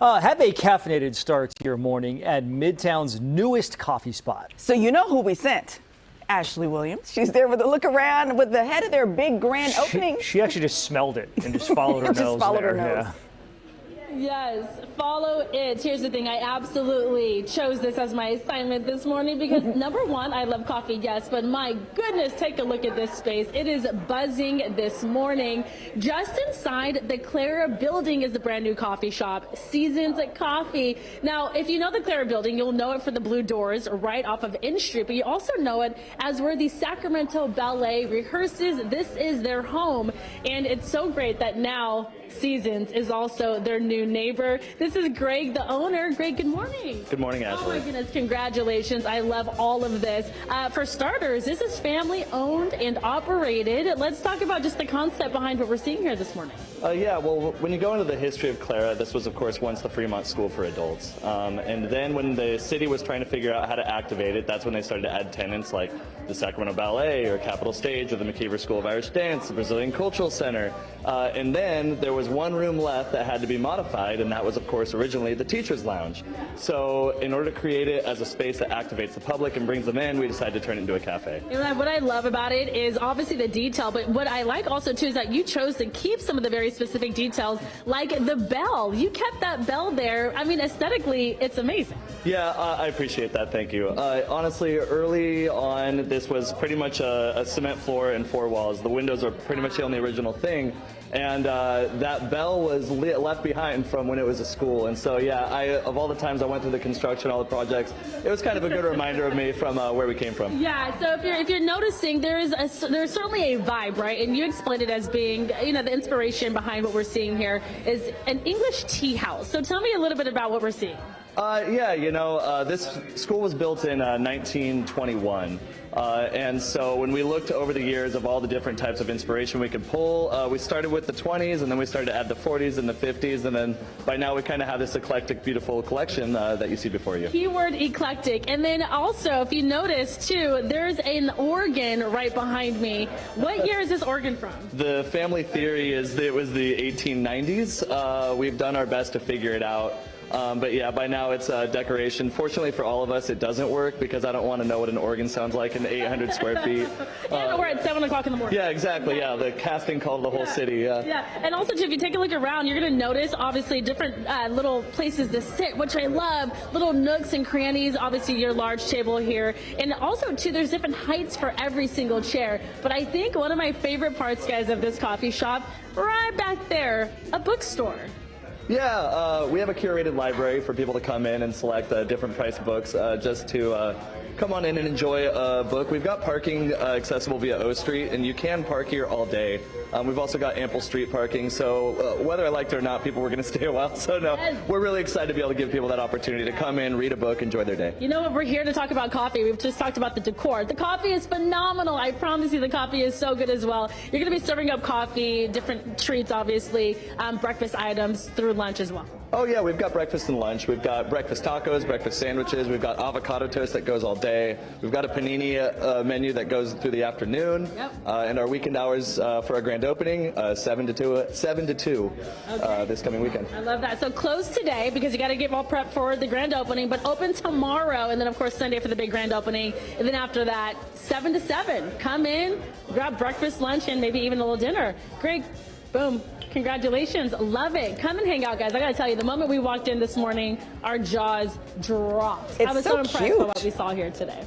Have a caffeinated start to your morning at Midtown's newest coffee spot. So you know who we sent? Ashley Williams. She's there with a look around with the head of their big grand opening. She actually just smelled it and just followed her nose. Yeah. Yes, follow it. Here's the thing. I absolutely chose this as my assignment this morning because number one, I love coffee, yes, but my goodness, take a look at this space. It is buzzing this morning. Just inside the Clara building is the brand new coffee shop, Seasons Coffee. Now, if you know the Clara building, you'll know it for the blue doors right off of N Street, but you also know it as where the Sacramento Ballet rehearses. This is their home, and it's so great that now Seasons is also their new neighbor. This is Greg, the owner. Greg, good morning. Good morning, Ashley. Oh my goodness, congratulations. I love all of this. For starters, this is family owned and operated. Let's talk about just the concept behind what we're seeing here this morning. Yeah, well, when you go into the history of Clara, this was, of course, once the Fremont School for Adults. And then when the city was trying to figure out how to activate it, that's when they started to add tenants like the Sacramento Ballet or Capitol Stage or the McKeever School of Irish Dance, the Brazilian Cultural Center. And then there was one room left that had to be modified, and that was, of course, originally the Teacher's Lounge. So in order to create it as a space that activates the public and brings them in, we decided to turn it into a cafe. And what I love about it is obviously the detail, but what I like also too is that you chose to keep some of the very specific details, like the bell. You kept that bell there. I mean, aesthetically, it's amazing. Yeah, I appreciate that. Thank you. Honestly, early on, this was pretty much a cement floor and four walls. The windows are pretty much the only original thing. And that bell was left behind from when it was a school. And so, yeah, of all the times I went through the construction, all the projects, it was kind of a good reminder of me from where we came from. Yeah, so if you're noticing, there's certainly a vibe, right? And you explained it as being, you know, the inspiration behind what we're seeing here is an English tea house. So tell me a little bit about what we're seeing. Yeah, you know, this school was built in 1921. And so when we looked over the years of all the different types of inspiration we could pull, we started with the 20s, and then we started to add the 40s and the 50s, and then by now we kind of have this eclectic, beautiful collection that you see before you. Keyword eclectic. And then also, if you notice too, there's an organ right behind me. What year is this organ from? The family theory is that it was the 1890s. We've done our best to figure it out. But yeah, by now it's decoration. Fortunately for all of us, it doesn't work because I don't want to know what an organ sounds like in 800 square feet. And we're at 7 o'clock in the morning. Yeah, exactly. Yeah, the casting call of the whole city. Yeah, and also too, if you take a look around, you're going to notice obviously different little places to sit, which I love. Little nooks and crannies. Obviously, your large table here, and also too, there's different heights for every single chair. But I think one of my favorite parts, guys, of this coffee shop, right back there, a bookstore. Yeah, we have a curated library for people to come in and select different price books just to come on in and enjoy a book. We've got parking accessible via O Street, and you can park here all day. We've also got ample street parking, so whether I liked it or not, people were going to stay a while. So no, we're really excited to be able to give people that opportunity to come in, read a book, enjoy their day. You know what? We're here to talk about coffee. We've just talked about the decor. The coffee is phenomenal. I promise you the coffee is so good as well. You're going to be serving up coffee, different treats, obviously, breakfast items through lunch as well. Oh yeah, we've got breakfast and lunch. We've got breakfast tacos, breakfast sandwiches. We've got avocado toast that goes all day. We've got a panini menu that goes through the afternoon. Yep. And our weekend hours for our grand opening, 7 to 2 okay. This coming weekend. I love that. So closed today because you got to get all prepped for the grand opening, but open tomorrow, and then of course Sunday for the big grand opening. And then after that, 7 to 7. Come in, grab breakfast, lunch, and maybe even a little dinner. Greg, boom. Congratulations. Love it. Come and hang out, guys. I got to tell you, the moment we walked in this morning, our jaws dropped. It's I was so so impressed cute. by what we saw here today.